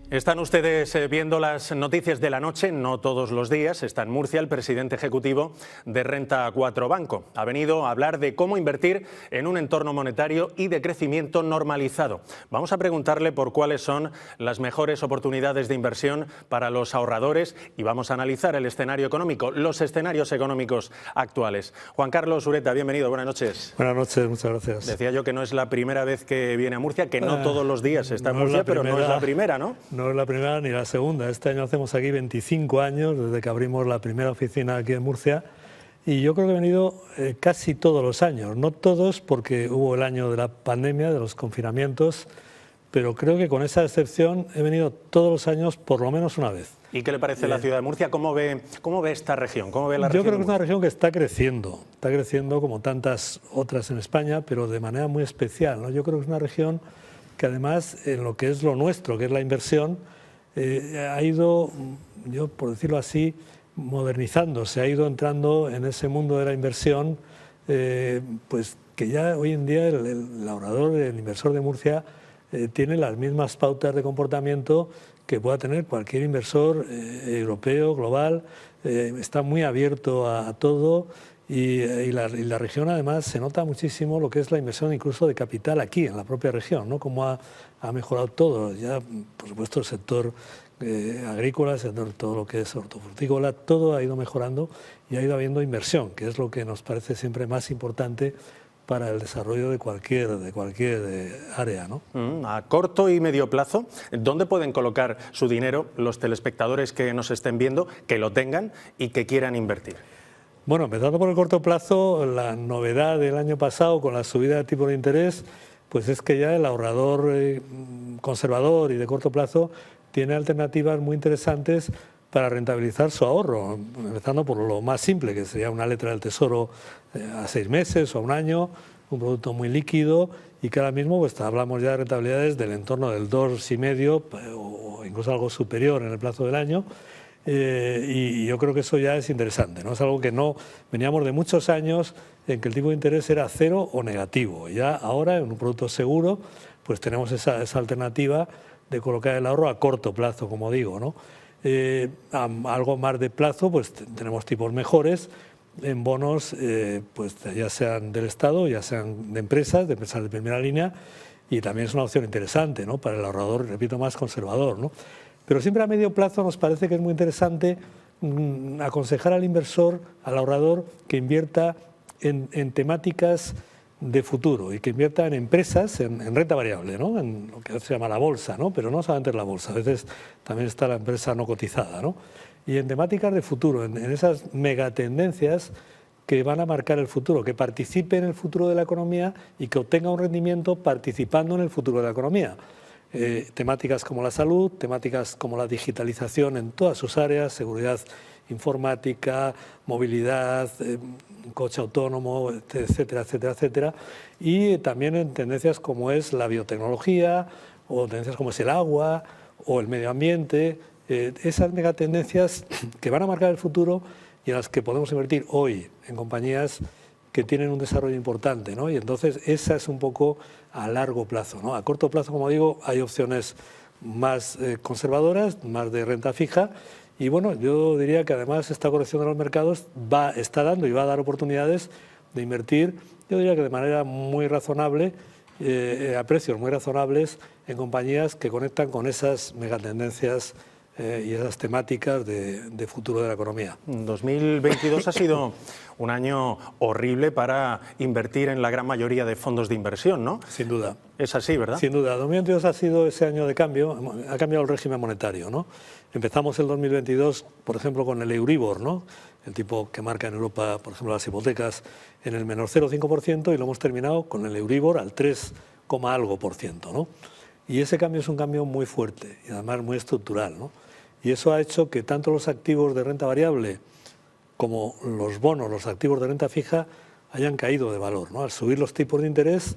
Están ustedes viendo las noticias de la noche, no todos los días. Está en Murcia el presidente ejecutivo de Renta 4 Banco. Ha venido a hablar de cómo invertir en un entorno monetario y de crecimiento normalizado. Vamos a preguntarle por cuáles son las mejores oportunidades de inversión para los ahorradores y vamos a analizar el escenario económico, los escenarios económicos actuales. Juan Carlos Ureta, bienvenido, buenas noches. Buenas noches, muchas gracias. Decía yo que no es la primera vez que viene a Murcia, que no todos los días está en Murcia, pero no es la primera, ¿no? No es la primera ni la segunda. Este año hacemos aquí 25 años desde que abrimos la primera oficina aquí en Murcia y yo creo que he venido casi todos los años. No todos porque hubo el año de la pandemia, de los confinamientos, pero creo que con esa excepción he venido todos los años por lo menos una vez. ¿Y qué le parece la ciudad de Murcia? ¿Cómo ve esta región? ¿Cómo ve la región? Yo creo que es una región que está creciendo como tantas otras en España, pero de manera muy especial, ¿no? Yo creo que es una región que además en lo que es lo nuestro, que es la inversión, ha ido, yo por decirlo así, modernizándose, ha ido entrando en ese mundo de la inversión, pues que ya hoy en día el ahorrador, el inversor de Murcia, tiene las mismas pautas de comportamiento que pueda tener cualquier inversor europeo, global, está muy abierto a todo. Y la región además se nota muchísimo lo que es la inversión incluso de capital aquí, en la propia región, ¿no? Cómo ha mejorado todo, ya por supuesto el sector agrícola, el sector, todo lo que es hortofrutícola, todo ha ido mejorando y ha ido habiendo inversión, que es lo que nos parece siempre más importante para el desarrollo de cualquier área, ¿no? A corto y medio plazo, ¿dónde pueden colocar su dinero los telespectadores que nos estén viendo, que lo tengan y que quieran invertir? Bueno, empezando por el corto plazo, la novedad del año pasado con la subida de tipo de interés, pues es que ya el ahorrador conservador y de corto plazo tiene alternativas muy interesantes para rentabilizar su ahorro, empezando por lo más simple, que sería una letra del Tesoro a 6 meses o a un año, un producto muy líquido y que ahora mismo pues, hablamos ya de rentabilidades del entorno del 2,5 o incluso algo superior en el plazo del año. Y yo creo que eso ya es interesante, ¿no? Es algo que no veníamos de muchos años en que el tipo de interés era cero o negativo. Ya ahora en un producto seguro pues tenemos esa alternativa de colocar el ahorro a corto plazo, como digo, ¿no? A algo más de plazo pues tenemos tipos mejores en bonos pues ya sean del Estado, ya sean de empresas de primera línea y también es una opción interesante, ¿no? Para el ahorrador, repito, más conservador, ¿no? Pero siempre a medio plazo nos parece que es muy interesante aconsejar al inversor, al ahorrador, que invierta en temáticas de futuro y que invierta en empresas, en renta variable, ¿no? En lo que se llama la bolsa, ¿no? Pero no solamente en la bolsa, a veces también está la empresa no cotizada, ¿no? Y en temáticas de futuro, en esas megatendencias que van a marcar el futuro, que participe en el futuro de la economía y que obtenga un rendimiento participando en el futuro de la economía. Temáticas como la salud, temáticas como la digitalización en todas sus áreas, seguridad informática, movilidad, coche autónomo, etcétera, etcétera, etcétera, y también en tendencias como es la biotecnología o tendencias como es el agua o el medio ambiente, esas megatendencias que van a marcar el futuro y en las que podemos invertir hoy en compañías que tienen un desarrollo importante, ¿no? Y entonces esa es un poco a largo plazo, ¿no? A corto plazo, como digo, hay opciones más conservadoras, más de renta fija y bueno, yo diría que además esta corrección de los mercados está dando y va a dar oportunidades de invertir, yo diría que de manera muy razonable, a precios muy razonables en compañías que conectan con esas megatendencias y esas temáticas de futuro de la economía. 2022 ha sido un año horrible para invertir en la gran mayoría de fondos de inversión, ¿no? Sin duda. Es así, ¿verdad? Sin duda. 2022 ha sido ese año de cambio, ha cambiado el régimen monetario, ¿no? Empezamos el 2022, por ejemplo, con el Euribor, ¿no? El tipo que marca en Europa, por ejemplo, las hipotecas en el menos 0,5% y lo hemos terminado con el Euribor al 3, algo por ciento, ¿no? Y ese cambio es un cambio muy fuerte y además muy estructural, ¿no? Y eso ha hecho que tanto los activos de renta variable como los bonos, los activos de renta fija, hayan caído de valor, ¿no? Al subir los tipos de interés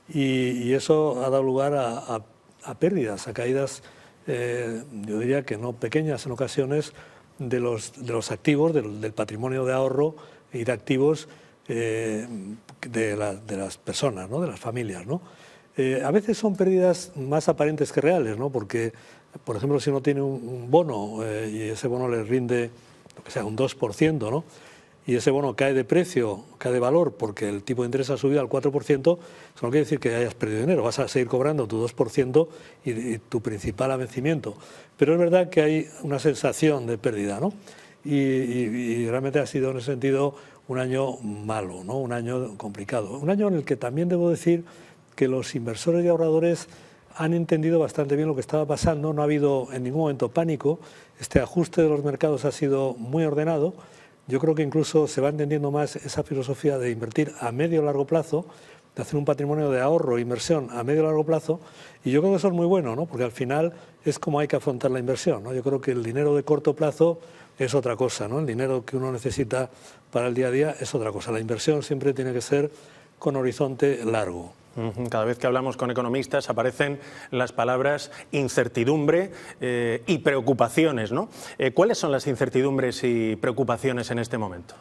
y eso ha dado lugar a pérdidas, a caídas, yo diría que no pequeñas en ocasiones, de los activos, del patrimonio de ahorro y de activos de las personas, ¿no? De las familias, ¿no? A veces son pérdidas más aparentes que reales, ¿no? Porque por ejemplo, si uno tiene un bono y ese bono le rinde, lo que sea, un 2%, ¿no? Y ese bono cae de precio, cae de valor, porque el tipo de interés ha subido al 4%, eso no quiere decir que hayas perdido dinero, vas a seguir cobrando tu 2% y tu principal a vencimiento. Pero es verdad que hay una sensación de pérdida, ¿no? Y realmente ha sido en ese sentido un año malo, ¿no? Un año complicado. Un año en el que también debo decir que los inversores y ahorradores han entendido bastante bien lo que estaba pasando, no ha habido en ningún momento pánico, este ajuste de los mercados ha sido muy ordenado. Yo creo que incluso se va entendiendo más esa filosofía de invertir a medio o largo plazo, de hacer un patrimonio de ahorro e inversión a medio o largo plazo, y yo creo que eso es muy bueno, ¿no? Porque al final es como hay que afrontar la inversión, ¿no? Yo creo que el dinero de corto plazo es otra cosa, ¿no? El dinero que uno necesita para el día a día es otra cosa. La inversión siempre tiene que ser con horizonte largo. Cada vez que hablamos con economistas aparecen las palabras incertidumbre y preocupaciones, ¿no? ¿Cuáles son las incertidumbres y preocupaciones en este momento?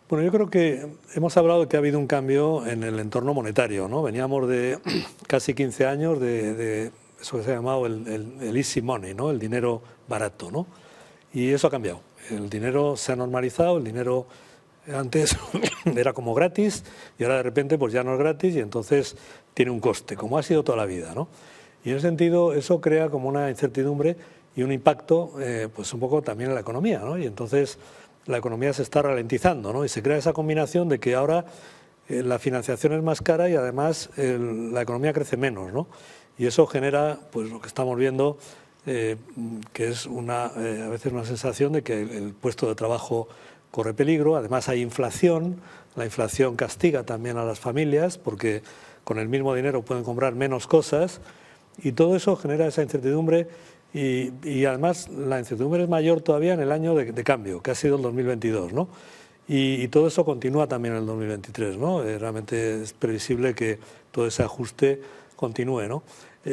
Bueno, yo creo que hemos hablado de que ha habido un cambio en el entorno monetario, ¿no? Veníamos de casi 15 años de eso que se ha llamado el easy money, ¿no? El dinero barato, ¿no? Y eso ha cambiado. El dinero se ha normalizado, el dinero antes era como gratis y ahora de repente pues ya no es gratis y entonces tiene un coste, como ha sido toda la vida, ¿no? Y en ese sentido eso crea como una incertidumbre y un impacto pues un poco también en la economía, ¿no? Y entonces la economía se está ralentizando, ¿no? Y se crea esa combinación de que ahora la financiación es más cara y además la economía crece menos, ¿no? Y eso genera pues lo que estamos viendo, que es a veces una sensación de que el puesto de trabajo corre peligro. Además hay inflación, la inflación castiga también a las familias porque con el mismo dinero pueden comprar menos cosas y todo eso genera esa incertidumbre y además la incertidumbre es mayor todavía en el año de cambio, que ha sido el 2022, ¿no? Y todo eso continúa también en el 2023, ¿no? Realmente es previsible que todo ese ajuste continúe, ¿no?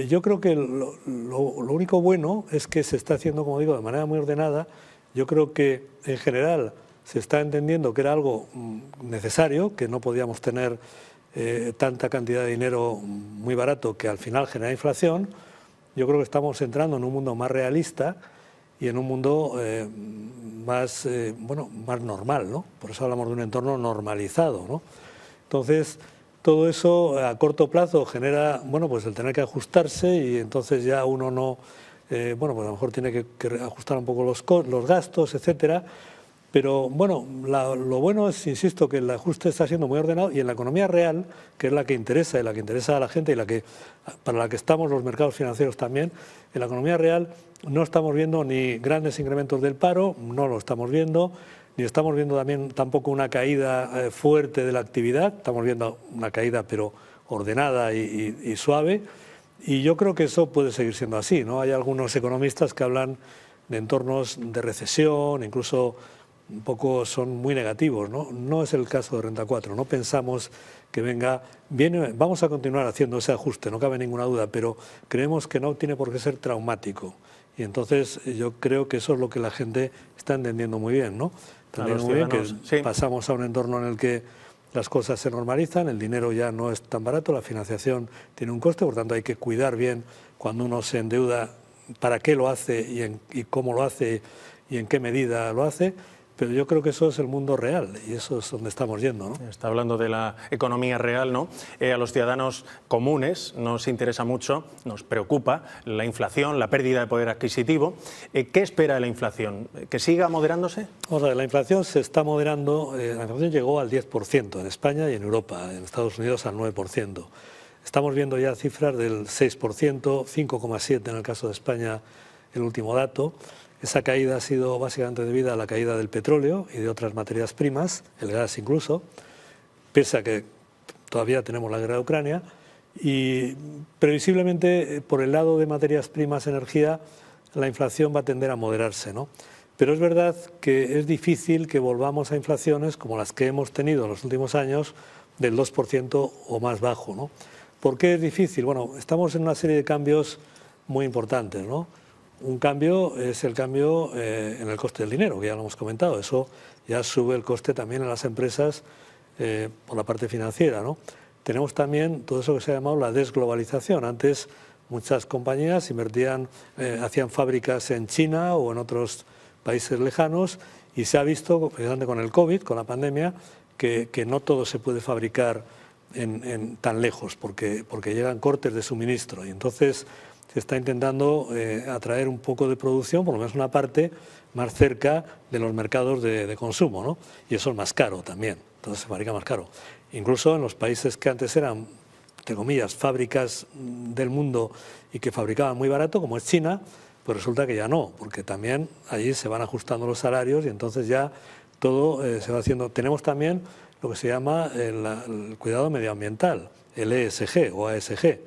Yo creo que lo único bueno es que se está haciendo, como digo, de manera muy ordenada. Yo creo que en general se está entendiendo que era algo necesario, que no podíamos tener tanta cantidad de dinero muy barato que al final genera inflación. Yo creo que estamos entrando en un mundo más realista y en un mundo más normal, ¿no? Por eso hablamos de un entorno normalizado, ¿no? Entonces, todo eso a corto plazo genera, pues el tener que ajustarse y entonces ya uno no, pues a lo mejor tiene que ajustar un poco los gastos, etcétera. Pero lo bueno es, insisto, que el ajuste está siendo muy ordenado y en la economía real, que es la que interesa y la que interesa a la gente y para la que estamos los mercados financieros también, en la economía real no estamos viendo ni grandes incrementos del paro, no lo estamos viendo, ni estamos viendo tampoco una caída fuerte de la actividad, estamos viendo una caída pero ordenada y suave, y yo creo que eso puede seguir siendo así, ¿no? Hay algunos economistas que hablan de entornos de recesión, incluso un poco son muy negativos, ¿no? No es el caso de Renta 4, no pensamos que vamos a continuar haciendo ese ajuste, no cabe ninguna duda, pero creemos que no tiene por qué ser traumático. Y entonces yo creo que eso es lo que la gente está entendiendo muy bien, ¿no? También muy bien que sí. Pasamos a un entorno en el que las cosas se normalizan, el dinero ya no es tan barato, la financiación tiene un coste, por tanto hay que cuidar bien cuando uno se endeuda para qué lo hace y cómo lo hace y en qué medida lo hace. Pero yo creo que eso es el mundo real y eso es donde estamos yendo, ¿no? Está hablando de la economía real, ¿no? A los ciudadanos comunes nos interesa mucho, nos preocupa la inflación, la pérdida de poder adquisitivo. ¿Qué espera de la inflación? ¿Que siga moderándose? Vamos a ver, la inflación se está moderando. La inflación llegó al 10% en España y en Europa, en Estados Unidos al 9%. Estamos viendo ya cifras del 6%, 5,7% en el caso de España, el último dato. Esa caída ha sido básicamente debida a la caída del petróleo y de otras materias primas, el gas incluso, pese a que todavía tenemos la guerra de Ucrania, y previsiblemente por el lado de materias primas, energía, la inflación va a tender a moderarse, ¿no? Pero es verdad que es difícil que volvamos a inflaciones como las que hemos tenido en los últimos años, del 2% o más bajo, ¿no? ¿Por qué es difícil? Bueno, estamos en una serie de cambios muy importantes, ¿no? Un cambio es el cambio en el coste del dinero, que ya lo hemos comentado. Eso ya sube el coste también en las empresas por la parte financiera, ¿no? Tenemos también todo eso que se ha llamado la desglobalización. Antes muchas compañías invertían, hacían fábricas en China o en otros países lejanos, y se ha visto, precisamente con el COVID, con la pandemia, que no todo se puede fabricar tan lejos, porque llegan cortes de suministro, y entonces se está intentando atraer un poco de producción, por lo menos una parte, más cerca de los mercados de consumo, ¿no? Y eso es más caro también, entonces se fabrica más caro. Incluso en los países que antes eran, entre comillas, fábricas del mundo y que fabricaban muy barato, como es China, pues resulta que ya no, porque también allí se van ajustando los salarios y entonces ya todo se va haciendo. Tenemos también lo que se llama el cuidado medioambiental, el ESG o ASG.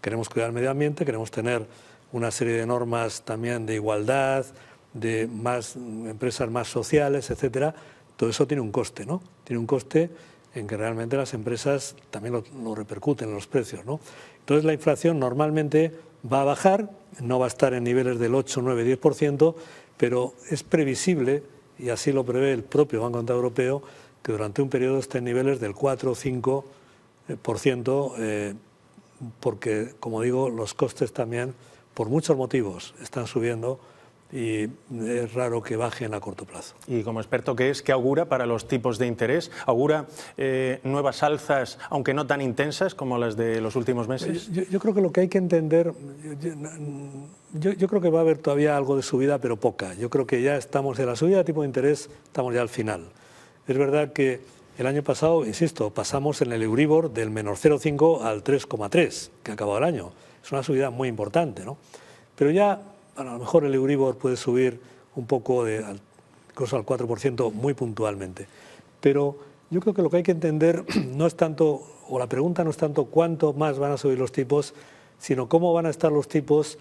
Queremos cuidar el medio ambiente, queremos tener una serie de normas también de igualdad, de más empresas más sociales, etcétera. Todo eso tiene un coste, ¿no? Tiene un coste en que realmente las empresas también lo repercuten en los precios, ¿no? Entonces la inflación normalmente va a bajar, no va a estar en niveles del 8, 9, 10%, pero es previsible, y así lo prevé el propio Banco Central Europeo, que durante un periodo esté en niveles del 4 o 5%, porque, como digo, los costes también, por muchos motivos, están subiendo y es raro que bajen a corto plazo. Y como experto que es, ¿qué augura para los tipos de interés? ¿Augura nuevas alzas, aunque no tan intensas como las de los últimos meses? Yo creo que lo que hay que entender, yo creo que va a haber todavía algo de subida, pero poca. Yo creo que ya estamos en la subida de tipo de interés, estamos ya al final. Es verdad que el año pasado, insisto, pasamos en el Euribor del menos 0,5 al 3,3, que acabó el año. Es una subida muy importante, ¿no? Pero ya, a lo mejor el Euribor puede subir un poco, incluso al 4% muy puntualmente. Pero yo creo que lo que hay que entender no es tanto, o la pregunta no es tanto cuánto más van a subir los tipos, sino cómo van a estar los tipos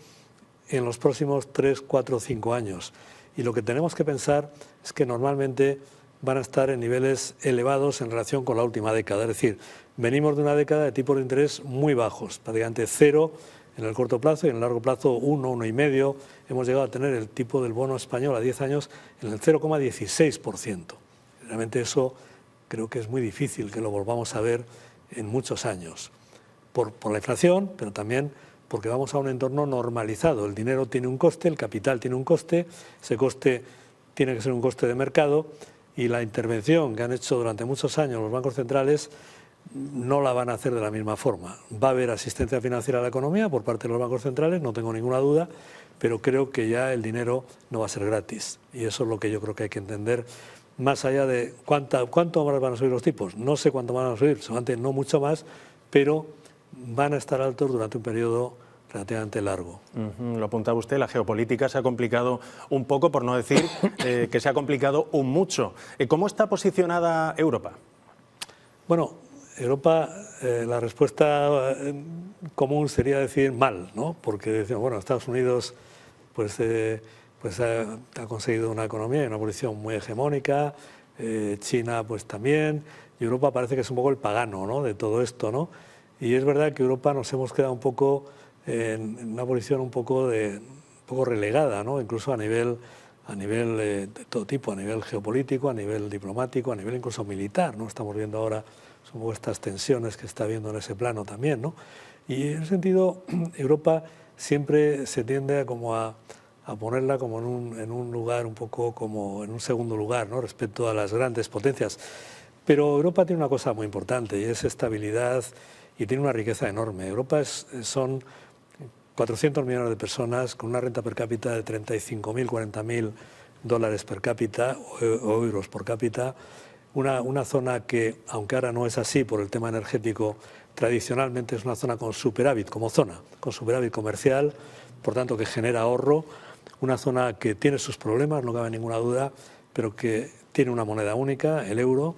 en los próximos 3, 4, 5 años. Y lo que tenemos que pensar es que normalmente van a estar en niveles elevados en relación con la última década. Es decir, venimos de una década de tipos de interés muy bajos, prácticamente cero en el corto plazo y en el largo plazo 1, 1,5. Hemos llegado a tener el tipo del bono español a 10 años en el 0,16%. Realmente eso creo que es muy difícil que lo volvamos a ver en muchos años, por la inflación, pero también porque vamos a un entorno normalizado. El dinero tiene un coste, el capital tiene un coste, ese coste tiene que ser un coste de mercado, y la intervención que han hecho durante muchos años los bancos centrales no la van a hacer de la misma forma. Va a haber asistencia financiera a la economía por parte de los bancos centrales, no tengo ninguna duda, pero creo que ya el dinero no va a ser gratis. Y eso es lo que yo creo que hay que entender, más allá de cuánto más van a subir los tipos. No sé cuánto van a subir, seguramente no mucho más, pero van a estar altos durante un periodo relativamente largo. Lo apuntaba usted, la geopolítica se ha complicado un poco, por no decir que se ha complicado un mucho. ¿Cómo está posicionada Europa? Bueno, Europa, la respuesta común sería decir mal, ¿no? Porque decimos, bueno, Estados Unidos pues ha conseguido una economía y una posición muy hegemónica, China pues también, y Europa parece que es un poco el pagano, ¿no?, de todo esto, ¿no? Y es verdad que Europa nos hemos quedado un poco en una posición un poco relegada, ¿no?, incluso a nivel de todo tipo, a nivel geopolítico, a nivel diplomático, a nivel incluso militar, ¿no? Estamos viendo ahora un poco estas tensiones que está habiendo en ese plano también, ¿no? Y en ese sentido, Europa siempre se tiende a ponerla como en un lugar un poco como en un segundo lugar, ¿no?, respecto a las grandes potencias. Pero Europa tiene una cosa muy importante y es estabilidad y tiene una riqueza enorme. Europa son 400 millones de personas con una renta per cápita de 35.000, 40.000 dólares per cápita o euros por cápita. Una zona que, aunque ahora no es así por el tema energético, tradicionalmente es una zona con superávit como zona, con superávit comercial, por tanto que genera ahorro, una zona que tiene sus problemas, no cabe ninguna duda, pero que tiene una moneda única, el euro,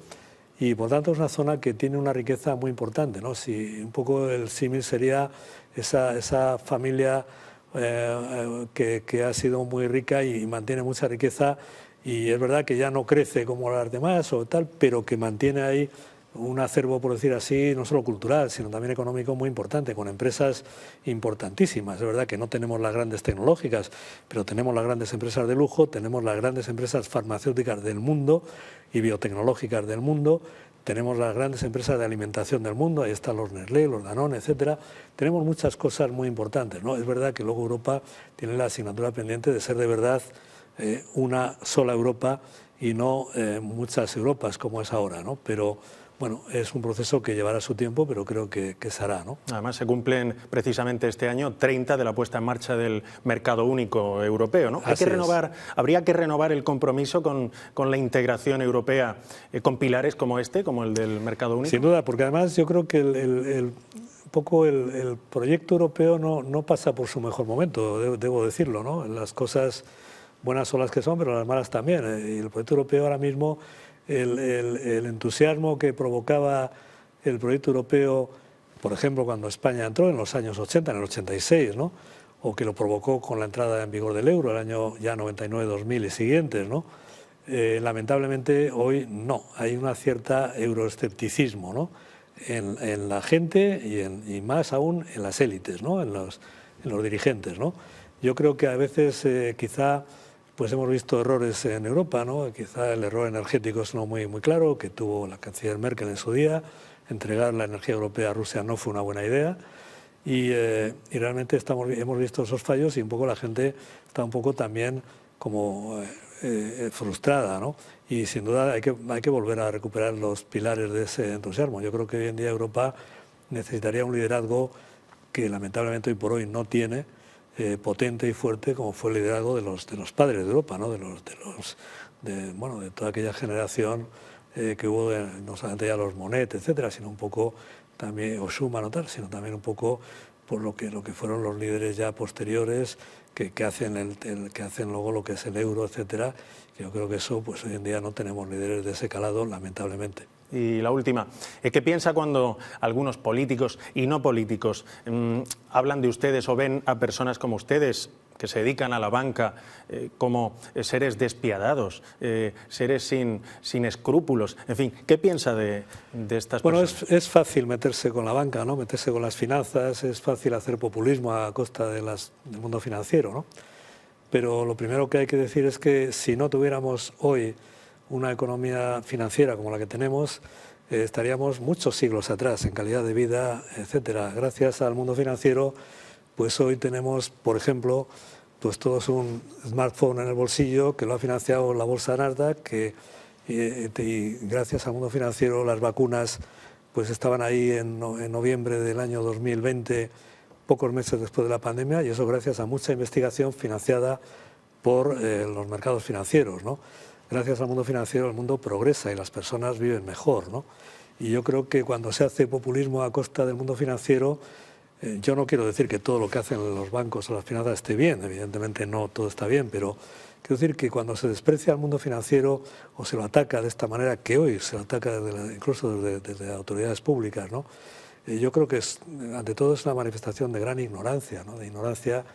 y por tanto es una zona que tiene una riqueza muy importante, ¿no? Si un poco el símil sería esa familia que ha sido muy rica y mantiene mucha riqueza, y es verdad que ya no crece como las demás o tal, pero que mantiene ahí un acervo, por decir así, no solo cultural, sino también económico muy importante, con empresas importantísimas. Es verdad que no tenemos las grandes tecnológicas, pero tenemos las grandes empresas de lujo, tenemos las grandes empresas farmacéuticas del mundo y biotecnológicas del mundo, tenemos las grandes empresas de alimentación del mundo, ahí están los Nestlé, los Danone, etcétera. Tenemos muchas cosas muy importantes, ¿no? Es verdad que luego Europa tiene la asignatura pendiente de ser de verdad una sola Europa y no muchas Europas como es ahora, ¿no? Pero bueno, es un proceso que llevará su tiempo, pero creo que se hará, ¿no? Además, se cumplen precisamente este año 30 de la puesta en marcha del mercado único europeo, ¿no? Habría que renovar el compromiso con la integración europea con pilares como este, como el del mercado único. Sin duda, porque además yo creo que el proyecto europeo no pasa por su mejor momento, debo decirlo, ¿no? Las cosas buenas son las que son, pero las malas también. Y el proyecto europeo ahora mismo, el entusiasmo que provocaba el proyecto europeo, por ejemplo, cuando España entró en los años 80, en el 86, ¿no? O que lo provocó con la entrada en vigor del euro, el año ya 99, 2000 y siguientes, ¿no? Lamentablemente hoy no, hay una cierta euroescepticismo, ¿no? En la gente y más aún en las élites, ¿no? en los dirigentes, ¿no? Yo creo que a veces quizá pues hemos visto errores en Europa, ¿no? Quizá el error energético es no muy claro, que tuvo la canciller Merkel en su día. Entregar la energía europea a Rusia no fue una buena idea y realmente hemos visto esos fallos y un poco la gente está un poco también como frustrada, ¿no? Y sin duda hay que volver a recuperar los pilares de ese entusiasmo. Yo creo que hoy en día Europa necesitaría un liderazgo que lamentablemente hoy por hoy no tiene, potente y fuerte como fue el liderazgo de los padres de Europa, ¿no? de toda aquella generación que hubo, no solamente ya los Monet, etcétera, sino un poco también, o Schuman o tal, sino también un poco por lo que fueron los líderes ya posteriores que hacen que hacen luego lo que es el euro, etcétera. Yo creo que eso, pues hoy en día no tenemos líderes de ese calado, lamentablemente. Y la última, ¿qué piensa cuando algunos políticos y no políticos hablan de ustedes o ven a personas como ustedes que se dedican a la banca como seres despiadados, seres sin escrúpulos? En fin, ¿qué piensa de estas personas? Bueno, es fácil meterse con la banca, ¿no? Meterse con las finanzas, es fácil hacer populismo a costa del mundo financiero, ¿no? Pero lo primero que hay que decir es que si no tuviéramos hoy una economía financiera como la que tenemos, estaríamos muchos siglos atrás en calidad de vida, etcétera. Gracias al mundo financiero, pues hoy tenemos, por ejemplo, pues todos un smartphone en el bolsillo que lo ha financiado la bolsa Nasdaq, y gracias al mundo financiero las vacunas pues estaban ahí en noviembre del año 2020, pocos meses después de la pandemia, y eso gracias a mucha investigación financiada por los mercados financieros, ¿no? Gracias al mundo financiero el mundo progresa y las personas viven mejor, ¿no? Y yo creo que cuando se hace populismo a costa del mundo financiero, yo no quiero decir que todo lo que hacen los bancos o las finanzas esté bien, evidentemente no todo está bien, pero quiero decir que cuando se desprecia al mundo financiero o se lo ataca de esta manera, que hoy se lo ataca incluso desde autoridades públicas, ¿no? Yo creo que ante todo es una manifestación de gran ignorancia, ¿no? De ignorancia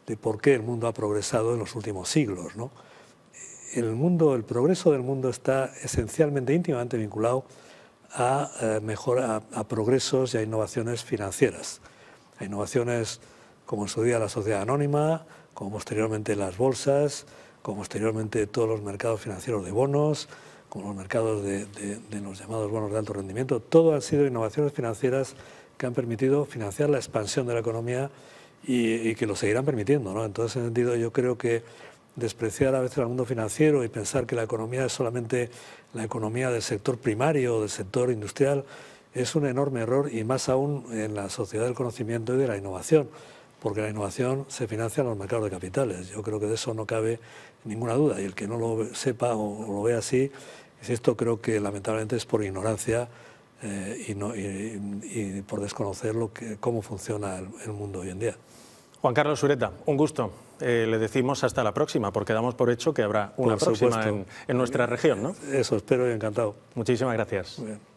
de por qué el mundo ha progresado en los últimos siglos, ¿no? El progreso del mundo está esencialmente, íntimamente vinculado a progresos y a innovaciones financieras. A innovaciones como en su día la sociedad anónima, como posteriormente las bolsas, como posteriormente todos los mercados financieros de bonos, como los mercados de los llamados bonos de alto rendimiento. Todo han sido innovaciones financieras que han permitido financiar la expansión de la economía y que lo seguirán permitiendo, ¿no? En todo ese sentido yo creo que despreciar a veces al mundo financiero y pensar que la economía es solamente la economía del sector primario o del sector industrial es un enorme error, y más aún en la sociedad del conocimiento y de la innovación, porque la innovación se financia en los mercados de capitales. Yo creo que de eso no cabe ninguna duda, y el que no lo sepa o lo vea así, esto creo que lamentablemente es por ignorancia y por desconocer cómo funciona el mundo hoy en día. Juan Carlos Sureta, un gusto. Le decimos hasta la próxima, porque damos por hecho que habrá una próxima en nuestra región, ¿no? Eso espero y encantado. Muchísimas gracias. Muy bien.